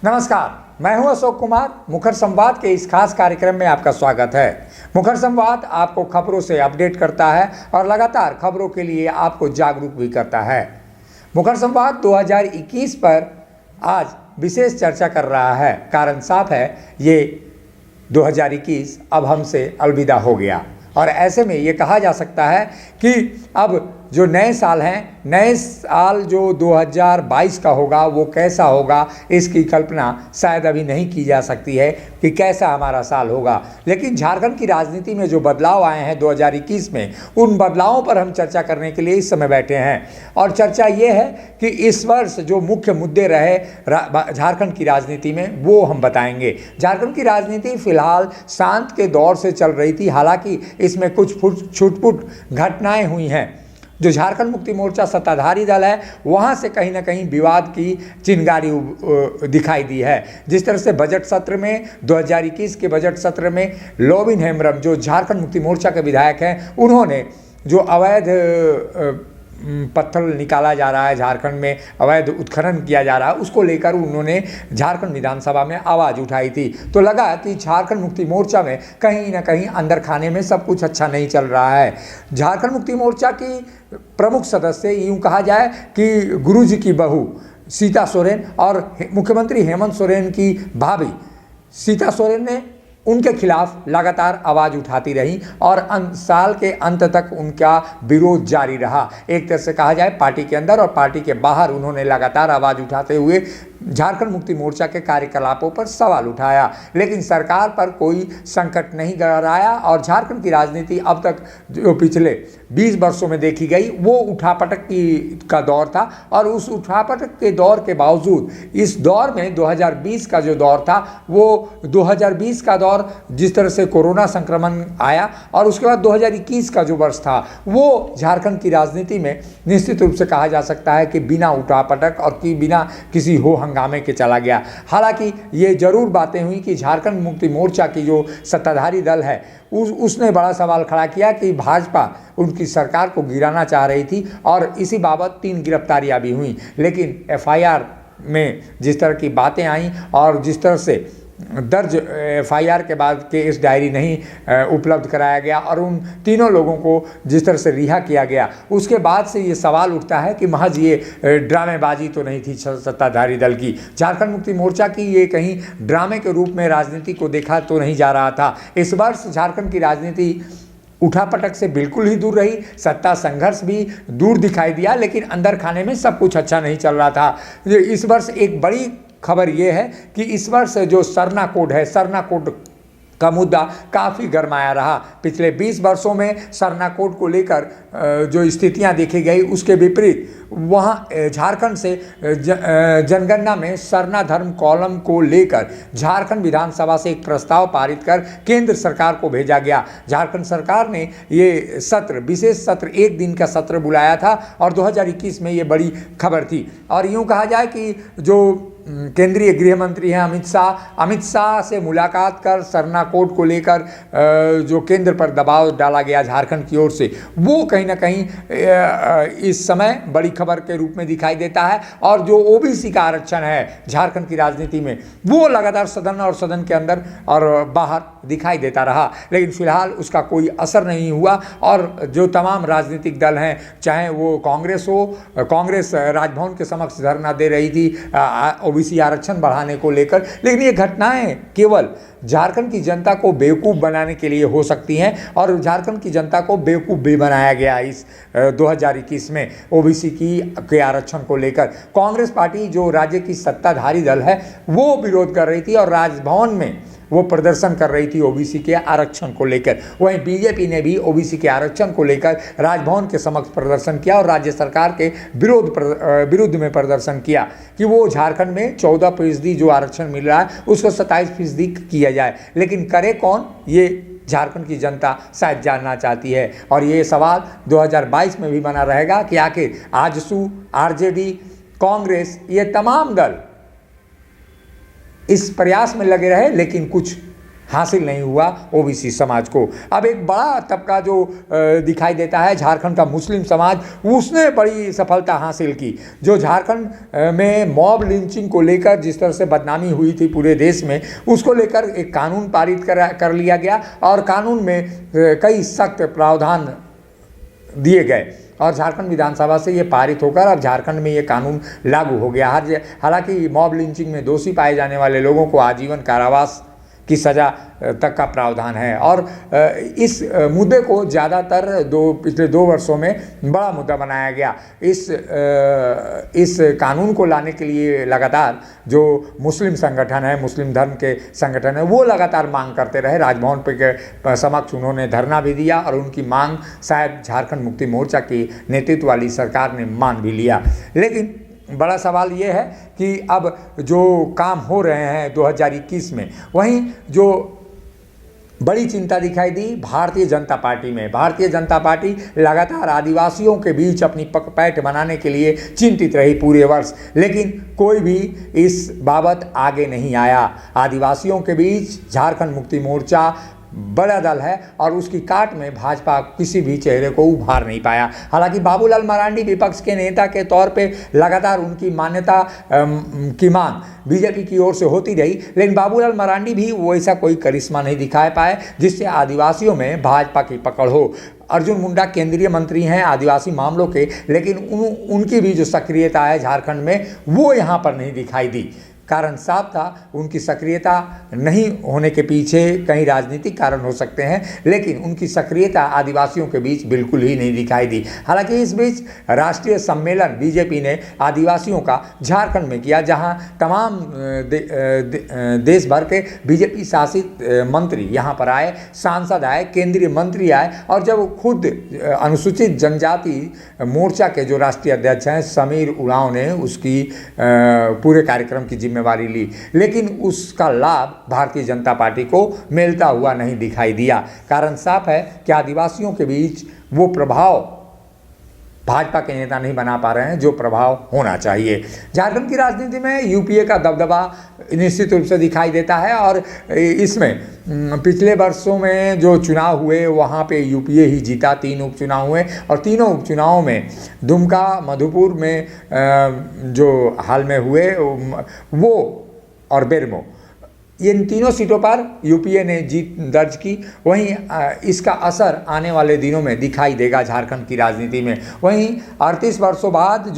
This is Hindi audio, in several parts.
नमस्कार, मैं हूं अशोक कुमार। मुखर संवाद के इस खास कार्यक्रम में आपका स्वागत है। मुखर संवाद आपको खबरों से अपडेट करता है और लगातार खबरों के लिए आपको जागरूक भी करता है। मुखर संवाद 2021 पर आज विशेष चर्चा कर रहा है। कारण साफ है, ये 2021 अब हमसे अलविदा हो गया और ऐसे में ये कहा जा सकता है कि अब जो नए साल हैं, नए साल जो 2022 का होगा वो कैसा होगा, इसकी कल्पना शायद अभी नहीं की जा सकती है कि कैसा हमारा साल होगा। लेकिन झारखंड की राजनीति में जो बदलाव आए हैं 2021 में, उन बदलावों पर हम चर्चा करने के लिए इस समय बैठे हैं। और चर्चा ये है कि इस वर्ष जो मुख्य मुद्दे रहे झारखंड की राजनीति में, वो हम बताएंगे। झारखंड की राजनीति फिलहाल शांत के दौर से चल रही थी, हालांकि इसमें कुछ छुटपुट घटनाएं हुई हैं। जो झारखंड मुक्ति मोर्चा सत्ताधारी दल है, वहाँ से कहीं ना कहीं विवाद की चिंगारी दिखाई दी है। जिस तरह से बजट सत्र में 2021 के बजट सत्र में लोबिन हेम्ब्रम, जो झारखंड मुक्ति मोर्चा के विधायक हैं, उन्होंने जो अवैध पत्थर निकाला जा रहा है, झारखंड में अवैध उत्खनन किया जा रहा है, उसको लेकर उन्होंने झारखंड विधानसभा में आवाज़ उठाई थी। तो लगा कि झारखंड मुक्ति मोर्चा में कहीं ना कहीं अंदर खाने में सब कुछ अच्छा नहीं चल रहा है। झारखंड मुक्ति मोर्चा की प्रमुख सदस्य, यूँ कहा जाए कि गुरुजी की बहू सीता सोरेन और मुख्यमंत्री हेमंत सोरेन की भाभी सीता सोरेन ने उनके खिलाफ लगातार आवाज़ उठाती रही और साल के अंत तक उनका विरोध जारी रहा। एक तरह से कहा जाए, पार्टी के अंदर और पार्टी के बाहर उन्होंने लगातार आवाज़ उठाते हुए झारखंड मुक्ति मोर्चा के कार्यकलापों पर सवाल उठाया। लेकिन सरकार पर कोई संकट नहीं गहराया और झारखंड की राजनीति अब तक जो पिछले 20 वर्षों में देखी गई, वो उठापटक का दौर था। और उस उठापटक के दौर के बावजूद इस दौर में 2020 का जो दौर था, वो 2020 का दौर जिस तरह से कोरोना संक्रमण आया और उसके बाद 2021 का जो वर्ष था, वो झारखंड की राजनीति में निश्चित रूप से कहा जा सकता है कि बिना उठापटक और कि बिना किसी हो हंगामे के चला गया। हालांकि ये जरूर बातें हुई कि झारखंड मुक्ति मोर्चा की जो सत्ताधारी दल है, उसने बड़ा सवाल खड़ा किया कि भाजपा उनकी सरकार को गिराना चाह रही थी और इसी बाबत 3 गिरफ्तारियां भी हुई। लेकिन एफआईआर में जिस तरह की बातें आईं और जिस तरह से दर्ज एफआईआर के बाद केस डायरी नहीं उपलब्ध कराया गया और उन तीनों लोगों को जिस तरह से रिहा किया गया, उसके बाद से ये सवाल उठता है कि महज ये ड्रामेबाजी तो नहीं थी सत्ताधारी दल की। झारखंड मुक्ति मोर्चा की ये कहीं ड्रामे के रूप में राजनीति को देखा तो नहीं जा रहा था। इस वर्ष झारखंड की राजनीति उठापटक से बिल्कुल ही दूर रही, सत्ता संघर्ष भी दूर दिखाई दिया, लेकिन अंदर खाने में सब कुछ अच्छा नहीं चल रहा था। इस वर्ष एक बड़ी खबर ये है कि इस वर्ष जो सरना कोड है, सरना कोड का मुद्दा काफ़ी गरमाया रहा। पिछले 20 वर्षों में सरना कोड को लेकर जो स्थितियां देखी गई, उसके विपरीत वहाँ झारखंड से जनगणना में सरना धर्म कॉलम को लेकर झारखंड विधानसभा से एक प्रस्ताव पारित कर केंद्र सरकार को भेजा गया। झारखंड सरकार ने ये सत्र, विशेष सत्र, 1 दिन का सत्र बुलाया था और 2021 में ये बड़ी खबर थी। और यूँ कहा जाए कि जो केंद्रीय गृह मंत्री हैं अमित शाह से मुलाकात कर सरना कोड को लेकर जो केंद्र पर दबाव डाला गया झारखंड की ओर से, वो कहीं ना कहीं इस समय बड़ी खबर के रूप में दिखाई देता है। और जो ओबीसी का आरक्षण है झारखंड की राजनीति में, वो लगातार सदन और सदन के अंदर और बाहर दिखाई देता रहा, लेकिन फिलहाल उसका कोई असर नहीं हुआ। और जो तमाम राजनीतिक दल हैं, चाहे वो कांग्रेस हो, कांग्रेस राजभवन के समक्ष धरना दे रही थी ओबीसी आरक्षण बढ़ाने को लेकर, लेकिन ये घटनाएं केवल झारखंड की जनता को बेवकूफ़ बनाने के लिए हो सकती हैं और झारखंड की जनता को बेवकूफ़ भी बनाया गया इस 2021 में ओबीसी के आरक्षण को लेकर। कांग्रेस पार्टी जो राज्य की सत्ताधारी दल है, वो विरोध कर रही थी और राजभवन में वो प्रदर्शन कर रही थी ओबीसी के आरक्षण को लेकर। वहीं बीजेपी ने भी ओबीसी के आरक्षण को लेकर राजभवन के समक्ष प्रदर्शन किया और राज्य सरकार के विरुद्ध में प्रदर्शन किया कि वो झारखंड में 14% जो आरक्षण मिल रहा है उसको 27% किया जाए। लेकिन करे कौन, ये झारखंड की जनता शायद जानना चाहती है। और ये सवाल 2022 में भी बना रहेगा कि आखिर आजसू, आरजेडी, कांग्रेस, ये तमाम दल इस प्रयास में लगे रहे, लेकिन कुछ हासिल नहीं हुआ ओबीसी समाज को। अब एक बड़ा तबका जो दिखाई देता है झारखंड का मुस्लिम समाज, उसने बड़ी सफलता हासिल की। जो झारखंड में मॉब लिंचिंग को लेकर जिस तरह से बदनामी हुई थी पूरे देश में, उसको लेकर एक कानून पारित कर लिया गया और कानून में कई सख्त प्रावधान दिए गए और झारखंड विधानसभा से ये पारित होकर अब झारखंड में ये कानून लागू हो गया। हालांकि मॉब लिंचिंग में दोषी पाए जाने वाले लोगों को आजीवन कारावास की सज़ा तक का प्रावधान है और इस मुद्दे को ज़्यादातर पिछले 2 वर्षों में बड़ा मुद्दा बनाया गया। इस कानून को लाने के लिए लगातार जो मुस्लिम संगठन है, मुस्लिम धर्म के संगठन है, वो लगातार मांग करते रहे। राजभवन के समक्ष उन्होंने धरना भी दिया और उनकी मांग शायद झारखंड मुक्ति मोर्चा की नेतृत्व वाली सरकार ने मान भी लिया। लेकिन बड़ा सवाल ये है कि अब जो काम हो रहे हैं 2021 में, वहीं जो बड़ी चिंता दिखाई दी भारतीय जनता पार्टी में। भारतीय जनता पार्टी लगातार आदिवासियों के बीच अपनी पैठ बनाने के लिए चिंतित रही पूरे वर्ष, लेकिन कोई भी इस बाबत आगे नहीं आया। आदिवासियों के बीच झारखंड मुक्ति मोर्चा बड़ा दल है और उसकी काट में भाजपा किसी भी चेहरे को उभार नहीं पाया। हालांकि बाबूलाल मरांडी विपक्ष के नेता के तौर पे लगातार उनकी मान्यता की मांग बीजेपी की ओर से होती रही, लेकिन बाबूलाल मरांडी भी वैसा कोई करिश्मा नहीं दिखा पाए जिससे आदिवासियों में भाजपा की पकड़ हो। अर्जुन मुंडा केंद्रीय मंत्री हैं आदिवासी मामलों के, लेकिन उनकी भी जो सक्रियता है झारखंड में वो यहाँ पर नहीं दिखाई दी। कारण साफ था, उनकी सक्रियता नहीं होने के पीछे कई राजनीतिक कारण हो सकते हैं, लेकिन उनकी सक्रियता आदिवासियों के बीच बिल्कुल ही नहीं दिखाई दी। हालांकि इस बीच राष्ट्रीय सम्मेलन बीजेपी ने आदिवासियों का झारखंड में किया, जहां तमाम देश भर के बीजेपी शासित मंत्री यहां पर आए, सांसद आए, केंद्रीय मंत्री आए और जब खुद अनुसूचित जनजाति मोर्चा के जो राष्ट्रीय अध्यक्ष हैं समीर उरांव ने उसकी पूरे कार्यक्रम की जिम्मेवारी ली, लेकिन उसका लाभ भारतीय जनता पार्टी को मिलता हुआ नहीं दिखाई दिया। कारण साफ है कि आदिवासियों के बीच वो प्रभाव भाजपा के नेता नहीं बना पा रहे हैं जो प्रभाव होना चाहिए। झारखंड की राजनीति में यूपीए का दबदबा निश्चित रूप से दिखाई देता है और इसमें पिछले वर्षों में जो चुनाव हुए वहाँ पे यूपीए ही जीता। 3 उपचुनाव हुए और तीनों उपचुनावों में दुमका, मधुपुर में जो हाल में हुए वो और बेरमो, इन तीनों सीटों पर यूपीए ने जीत दर्ज की। वहीं इसका असर आने वाले दिनों में दिखाई देगा झारखंड की राजनीति में। वहीं 38 वर्षों बाद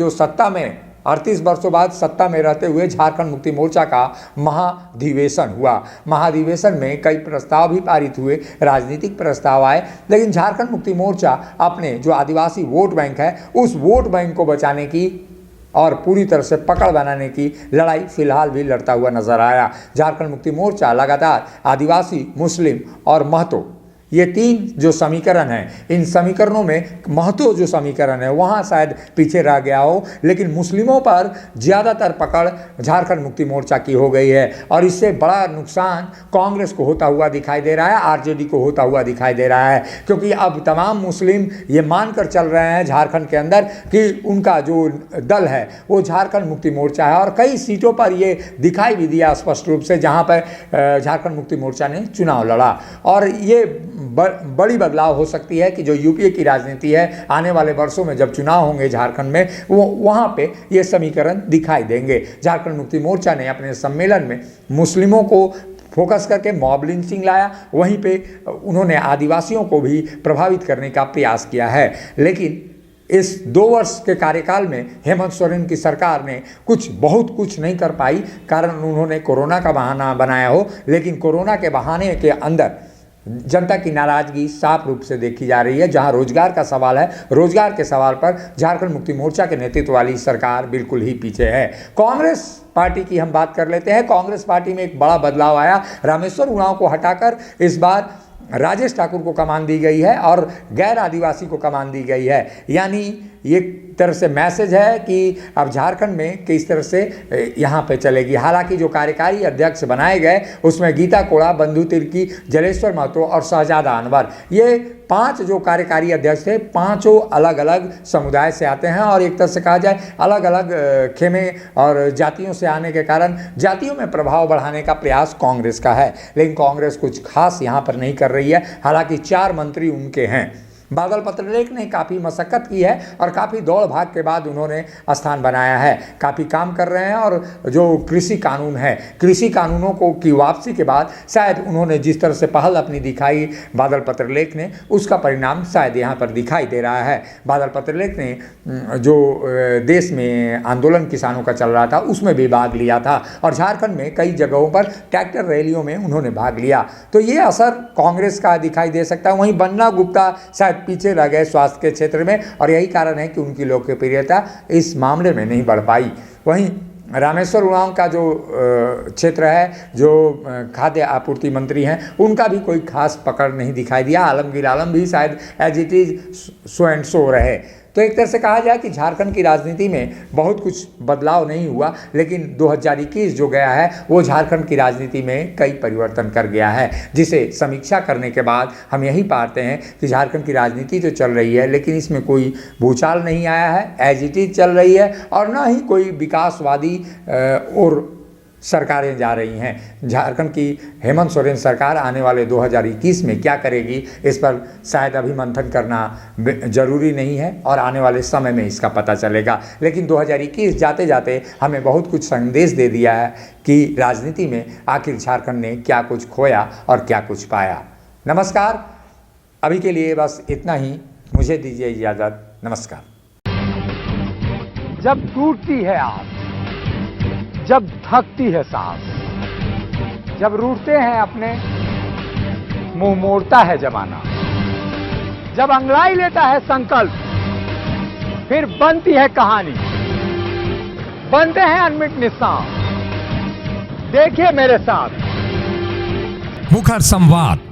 सत्ता में रहते हुए झारखंड मुक्ति मोर्चा का महाधिवेशन हुआ। महाधिवेशन में कई प्रस्ताव भी पारित हुए, राजनीतिक प्रस्ताव आए, लेकिन झारखंड मुक्ति मोर्चा अपने जो आदिवासी वोट बैंक है उस वोट बैंक को बचाने की और पूरी तरह से पकड़ बनाने की लड़ाई फिलहाल भी लड़ता हुआ नजर आया। झारखंड मुक्ति मोर्चा लगातार आदिवासी, मुस्लिम और महतो, ये 3 जो समीकरण हैं, इन समीकरणों में महतो जो समीकरण है वहाँ शायद पीछे रह गया हो, लेकिन मुस्लिमों पर ज़्यादातर पकड़ झारखंड मुक्ति मोर्चा की हो गई है और इससे बड़ा नुकसान कांग्रेस को होता हुआ दिखाई दे रहा है, आरजेडी को होता हुआ दिखाई दे रहा है, क्योंकि अब तमाम मुस्लिम ये मानकर चल रहे हैं झारखंड के अंदर कि उनका जो दल है वो झारखंड मुक्ति मोर्चा है। और कई सीटों पर ये दिखाई भी दिया स्पष्ट रूप से जहाँ पर झारखंड मुक्ति मोर्चा ने चुनाव लड़ा। और ये बड़ी बदलाव हो सकती है कि जो यूपीए की राजनीति है आने वाले वर्षों में जब चुनाव होंगे झारखंड में, वो वहाँ पे ये समीकरण दिखाई देंगे। झारखंड मुक्ति मोर्चा ने अपने सम्मेलन में मुस्लिमों को फोकस करके मॉब लिंचिंग लाया, वहीं पे उन्होंने आदिवासियों को भी प्रभावित करने का प्रयास किया है। लेकिन इस 2 वर्ष के कार्यकाल में हेमंत सोरेन की सरकार ने बहुत कुछ नहीं कर पाई, कारण उन्होंने कोरोना का बहाना बनाया हो, लेकिन कोरोना के बहाने के अंदर जनता की नाराजगी साफ रूप से देखी जा रही है। जहां रोजगार का सवाल है, रोजगार के सवाल पर झारखंड मुक्ति मोर्चा के नेतृत्व वाली सरकार बिल्कुल ही पीछे है। कांग्रेस पार्टी की हम बात कर लेते हैं। कांग्रेस पार्टी में एक बड़ा बदलाव आया। रामेश्वर उरांव को हटाकर इस बार राजेश ठाकुर को कमान दी गई है और गैर आदिवासी को कमान दी गई है। यानी ये तरह से मैसेज है कि अब झारखंड में किस तरह से यहाँ पे चलेगी। हालांकि जो कार्यकारी अध्यक्ष बनाए गए उसमें गीता कोड़ा, बंधु तिर्की, जलेश्वर महतो और शहजादा अनवर, ये 5 जो कार्यकारी अध्यक्ष थे, पांचों अलग अलग समुदाय से आते हैं और एक तरह से कहा जाए अलग अलग खेमे और जातियों से आने के कारण जातियों में प्रभाव बढ़ाने का प्रयास कांग्रेस का है। लेकिन कांग्रेस कुछ खास यहाँ पर नहीं कर रही है। हालांकि 4 मंत्री उनके हैं। बादल पत्रलेख ने काफ़ी मशक्कत की है और काफ़ी दौड़ भाग के बाद उन्होंने स्थान बनाया है, काफ़ी काम कर रहे हैं। और जो कृषि कानून है, कृषि कानूनों को की वापसी के बाद शायद उन्होंने जिस तरह से पहल अपनी दिखाई बादल पत्रलेख ने, उसका परिणाम शायद यहाँ पर दिखाई दे रहा है। बादल पत्रलेख ने जो देश में आंदोलन किसानों का चल रहा था उसमें भी भाग लिया था और झारखंड में कई जगहों पर ट्रैक्टर रैलियों में उन्होंने भाग लिया, तो ये असर कांग्रेस का दिखाई दे सकता है। वहीं बन्ना गुप्ता शायद पीछे रह गए स्वास्थ्य के क्षेत्र में और यही कारण है कि उनकी लोकप्रियता इस मामले में नहीं बढ़ पाई। वहीं रामेश्वर उरांव का जो क्षेत्र है, जो खाद्य आपूर्ति मंत्री हैं, उनका भी कोई खास पकड़ नहीं दिखाई दिया। आलमगीर आलम भी शायद as it is so and so रहे। तो एक तरह से कहा जाए कि झारखंड की राजनीति में बहुत कुछ बदलाव नहीं हुआ, लेकिन 2021 जो गया है वो झारखंड की राजनीति में कई परिवर्तन कर गया है, जिसे समीक्षा करने के बाद हम यही पाते हैं कि झारखंड की राजनीति तो चल रही है लेकिन इसमें कोई भूचाल नहीं आया है, एज इट इज चल रही है और ना ही कोई विकासवादी और सरकारें जा रही हैं। झारखंड की हेमंत सोरेन सरकार आने वाले 2021 में क्या करेगी इस पर शायद अभी मंथन करना जरूरी नहीं है और आने वाले समय में इसका पता चलेगा। लेकिन 2021 जाते जाते हमें बहुत कुछ संदेश दे दिया है कि राजनीति में आखिर झारखंड ने क्या कुछ खोया और क्या कुछ पाया। नमस्कार, अभी के लिए बस इतना ही, मुझे दीजिए इजाज़त। नमस्कार। जब टूटती है आस, जब थकती है सांस, जब रूठते हैं अपने, मुंह मोड़ता है जमाना, जब अंगड़ाई लेता है संकल्प, फिर बनती है कहानी, बनते हैं अनमिट निशान। देखिए मेरे साथ मुखर संवाद।